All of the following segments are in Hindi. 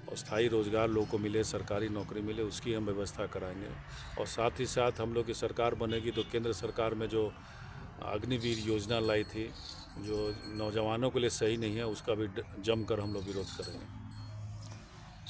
और स्थायी रोज़गार लोगों को मिले, सरकारी नौकरी मिले, उसकी हम व्यवस्था कराएंगे। और साथ ही साथ हम लोग की सरकार बनेगी तो केंद्र सरकार में जो अग्निवीर योजना लाई थी, जो नौजवानों के लिए सही नहीं है, उसका भी जमकर हम लोग विरोध करेंगे।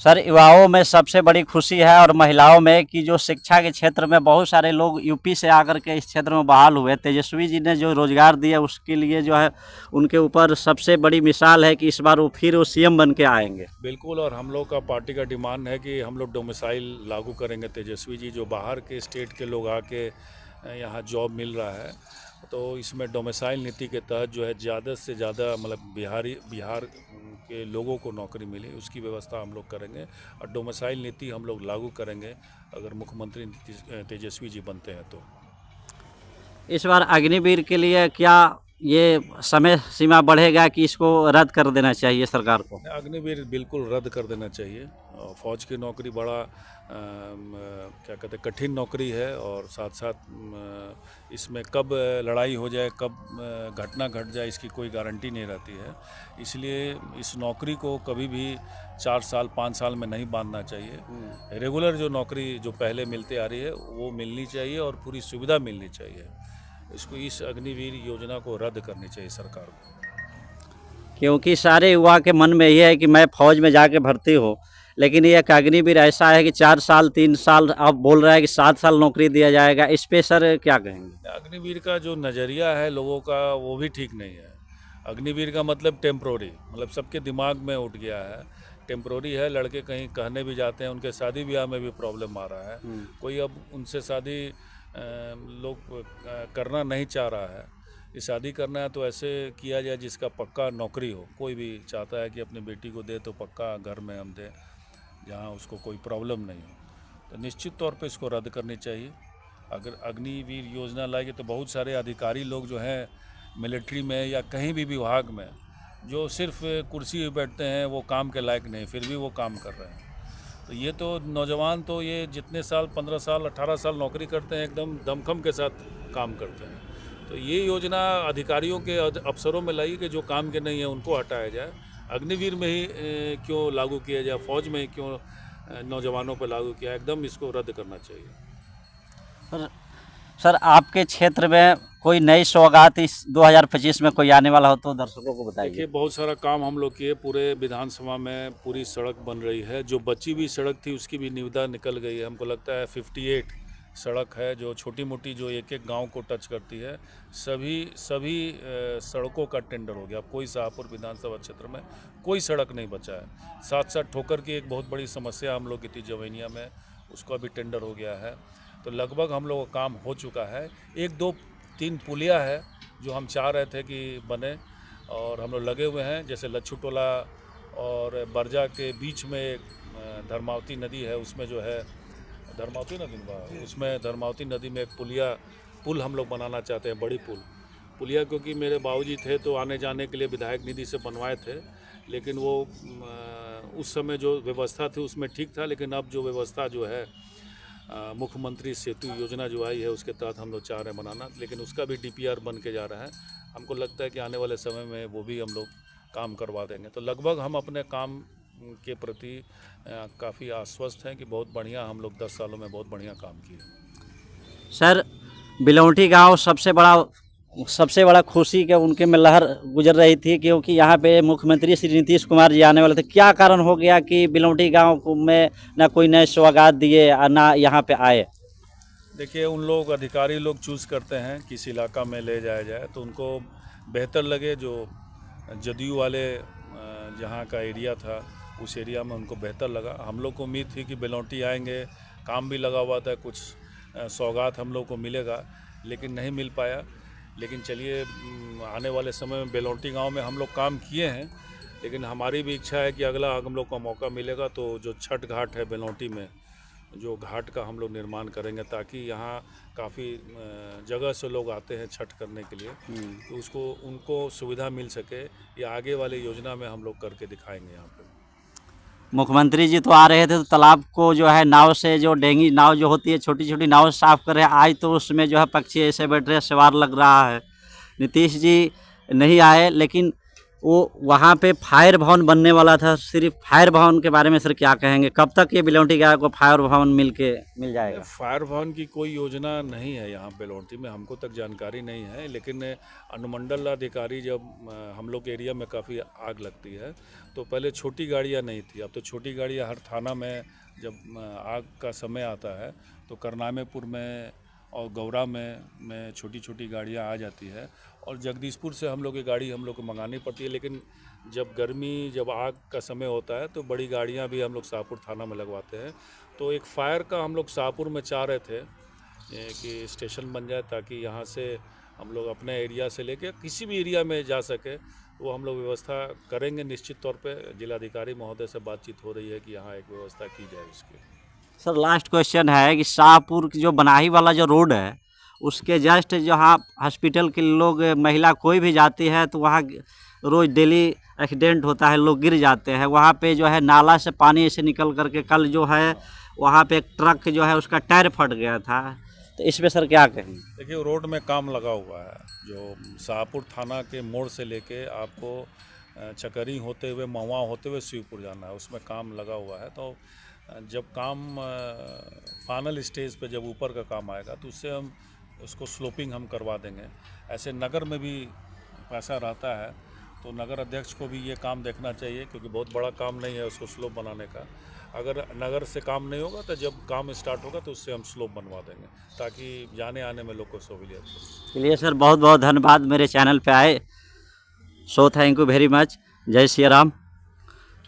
सर, युवाओं में सबसे बड़ी खुशी है और महिलाओं में कि जो शिक्षा के क्षेत्र में बहुत सारे लोग यूपी से आकर के इस क्षेत्र में बहाल हुए। तेजस्वी जी ने जो रोजगार दिया उसके लिए जो है उनके ऊपर सबसे बड़ी मिसाल है कि इस बार वो सीएम बन के आएंगे। बिल्कुल, और हम लोग का पार्टी का डिमांड है कि हम लोग डोमिसाइल लागू करेंगे। तेजस्वी जी जो बाहर के स्टेट के लोग आके यहाँ जॉब मिल रहा है, तो इसमें डोमिसाइल नीति के तहत जो है ज़्यादा से ज़्यादा मतलब बिहार के लोगों को नौकरी मिले, उसकी व्यवस्था हम लोग करेंगे। और डोमिसाइल नीति हम लोग लागू करेंगे अगर मुख्यमंत्री तेजस्वी जी बनते हैं तो। इस बार अग्निवीर के लिए क्या ये समय सीमा बढ़ेगा कि इसको रद्द कर देना चाहिए सरकार को? अग्निवीर बिल्कुल रद्द कर देना चाहिए। फ़ौज की नौकरी बड़ा क्या कहते हैं, कठिन नौकरी है, और साथ साथ इसमें कब लड़ाई हो जाए, कब घटना घट जाए, इसकी कोई गारंटी नहीं रहती है। इसलिए इस नौकरी को कभी भी 4 साल 5 साल में नहीं बांधना चाहिए। रेगुलर जो नौकरी जो पहले मिलती आ रही है वो मिलनी चाहिए और पूरी सुविधा मिलनी चाहिए। इस अग्निवीर योजना को रद्द करनी चाहिए सरकार को। क्योंकि सारे युवा के मन में ये है कि मैं फौज में जाके भर्ती हो, लेकिन ये अग्निवीर ऐसा है कि 4 साल 3 साल, अब बोल रहा है कि 7 साल नौकरी दिया जाएगा। इस पे सर क्या कहेंगे? अग्निवीर का जो नज़रिया है लोगों का वो भी ठीक नहीं है। अग्निवीर का मतलब टेम्प्रोरी, मतलब सबके दिमाग में उठ गया है, टेम्प्रोरी है। लड़के कहीं कहने भी जाते हैं, उनके शादी ब्याह में भी प्रॉब्लम आ रहा है। कोई अब उनसे शादी लोग करना नहीं चाह रहा है। ये शादी करना है तो ऐसे किया जाए जिसका पक्का नौकरी हो। कोई भी चाहता है कि अपनी बेटी को दे तो पक्का घर में हम दें, जहाँ उसको कोई प्रॉब्लम नहीं हो। तो निश्चित तौर पे इसको रद्द करनी चाहिए। अगर अग्निवीर योजना लाएगी तो बहुत सारे अधिकारी लोग जो हैं मिलिट्री में या कहीं भी विभाग में, जो सिर्फ कुर्सी पे बैठते हैं, वो काम के लायक नहीं, फिर भी वो काम कर रहे हैं। तो ये तो नौजवान तो ये जितने साल 15 साल 18 साल नौकरी करते हैं, एकदम दमखम के साथ काम करते हैं। तो ये योजना अधिकारियों के अफसरों में लाई कि जो काम के नहीं है उनको हटाया जाए। अग्निवीर में ही क्यों लागू किया जाए, फौज में ही क्यों नौजवानों पर लागू किया, एकदम इसको रद्द करना चाहिए। सर, आपके क्षेत्र में कोई नई सौगात इस 2025 में कोई आने वाला हो तो दर्शकों को बताइए। देखिए, बहुत सारा काम हम लोग किए। पूरे विधानसभा में पूरी सड़क बन रही है। जो बची हुई सड़क थी उसकी भी निविदा निकल गई है। हमको लगता है 58 सड़क है जो छोटी मोटी, जो एक एक गांव को टच करती है। सभी सड़कों का टेंडर हो गया। कोई शाहपुर विधानसभा क्षेत्र में कोई सड़क नहीं बचा है। साथ साथ ठोकर की एक बहुत बड़ी समस्या हम लोग की थी जवैनिया में, उसका भी टेंडर हो गया है। तो लगभग हम लोग का काम हो चुका है। 1 2 3 पुलिया है जो हम चाह रहे थे कि बने, और हम लोग लगे हुए हैं। जैसे लच्छू टोला और बरजा के बीच में एक धर्मावती नदी है, उसमें जो है धर्मावती नदी, उसमें धर्मावती नदी में एक पुल हम लोग बनाना चाहते हैं, बड़ी पुलिया। क्योंकि मेरे बाबूजी थे तो आने जाने के लिए विधायक निधि से बनवाए थे, लेकिन वो उस समय जो व्यवस्था थी उसमें ठीक था। लेकिन अब जो व्यवस्था जो है मुख्यमंत्री सेतु योजना जो आई है उसके तहत हम लोग चाह रहे हैं बनाना, लेकिन उसका भी DPR बन के जा रहा है। हमको लगता है कि आने वाले समय में वो भी हम लोग काम करवा देंगे। तो लगभग हम अपने काम के प्रति काफ़ी आश्वस्त हैं कि बहुत बढ़िया हम लोग 10 सालों में बहुत बढ़िया काम किए। सर, बिलौटी गांव सबसे बड़ा खुशी के उनके में लहर गुजर रही थी, क्योंकि यहाँ पे मुख्यमंत्री श्री नीतीश कुमार जी आने वाले थे। क्या कारण हो गया कि बिलौटी गांव में ना कोई नए सौगात दिए और ना यहाँ पे आए? देखिए, उन लोग अधिकारी लोग चूज़ करते हैं किस इलाका में ले जाया जाए, तो उनको बेहतर लगे जो जदयू वाले जहाँ का एरिया था उस एरिया में उनको बेहतर लगा। हम लोग को उम्मीद थी कि बिलौटी आएंगे, काम भी लगा हुआ था, कुछ सौगात हम लोग को मिलेगा, लेकिन नहीं मिल पाया। लेकिन चलिए, आने वाले समय में बिलौटी गांव में हम लोग काम किए हैं, लेकिन हमारी भी इच्छा है कि अगला हम लोग को मौका मिलेगा तो जो छठ घाट है बिलौटी में, जो घाट का हम लोग निर्माण करेंगे, ताकि यहाँ काफ़ी जगह से लोग आते हैं छठ करने के लिए, तो उनको सुविधा मिल सके। या आगे वाले योजना में हम लोग करके दिखाएंगे। यहाँ पे मुख्यमंत्री जी तो आ रहे थे तो तालाब को जो है नाव से, जो डेंगी नाव जो होती है छोटी छोटी नाव साफ कर रहे हैं। आज तो उसमें जो है पक्षी ऐसे बैठ रहे, सवार लग रहा है। नीतीश जी नहीं आए, लेकिन वो वहाँ पे फायर भवन बनने वाला था, सिर्फ फायर भवन के बारे में सर क्या कहेंगे, कब तक ये बिलोटी गाँव को फायर भवन मिल जाएगा? फायर भवन की कोई योजना नहीं है यहाँ बेलोंटी में, हमको तक जानकारी नहीं है। लेकिन अनुमंडल अधिकारी जब हम लोग के एरिया में काफ़ी आग लगती है तो पहले छोटी गाड़ियाँ नहीं थी, अब तो छोटी गाड़ियाँ हर थाना में जब आग का समय आता है तो करनामेपुर में और गौरा में छोटी छोटी गाड़ियाँ आ जाती है। और जगदीशपुर से हम लोग की गाड़ी हम लोग को मंगानी पड़ती है। लेकिन जब आग का समय होता है तो बड़ी गाड़ियाँ भी हम लोग शाहपुर थाना में लगवाते हैं। तो एक फायर का हम लोग शाहपुर में चाह रहे थे कि स्टेशन बन जाए, ताकि यहाँ से हम लोग अपने एरिया से लेके किसी भी एरिया में जा सके। वो हम लोग व्यवस्था करेंगे निश्चित तौर पे। जिलाधिकारी महोदय से बातचीत हो रही है कि यहाँ एक व्यवस्था की जाए उसकी। सर लास्ट क्वेश्चन है कि शाहपुर की जो बनाही वाला जो रोड है उसके जस्ट जहाँ हॉस्पिटल के लोग महिला कोई भी जाती है तो वहाँ रोज़ डेली एक्सीडेंट होता है, लोग गिर जाते हैं। वहाँ पे जो है नाला से पानी ऐसे निकल करके कल जो है वहाँ पे एक ट्रक जो है उसका टायर फट गया था, तो इस पे सर क्या कहेंगे? देखिए रोड में काम लगा हुआ है, जो शाहपुर थाना के मोड़ से लेके आपको चकरी होते हुए महुआ होते हुए शिवपुर जाना है, उसमें काम लगा हुआ है। तो जब काम फाइनल स्टेज पे जब ऊपर का काम आएगा तो उससे हम उसको स्लोपिंग हम करवा देंगे। ऐसे नगर में भी पैसा रहता है तो नगर अध्यक्ष को भी ये काम देखना चाहिए, क्योंकि बहुत बड़ा काम नहीं है उसको स्लोप बनाने का। अगर नगर से काम नहीं होगा तो जब काम स्टार्ट होगा तो उससे हम स्लोप बनवा देंगे, ताकि जाने आने में लोग को सहूलियत हो। चलिए सर, बहुत बहुत धन्यवाद मेरे चैनल पे आए। So thank you very much. जय श्री राम।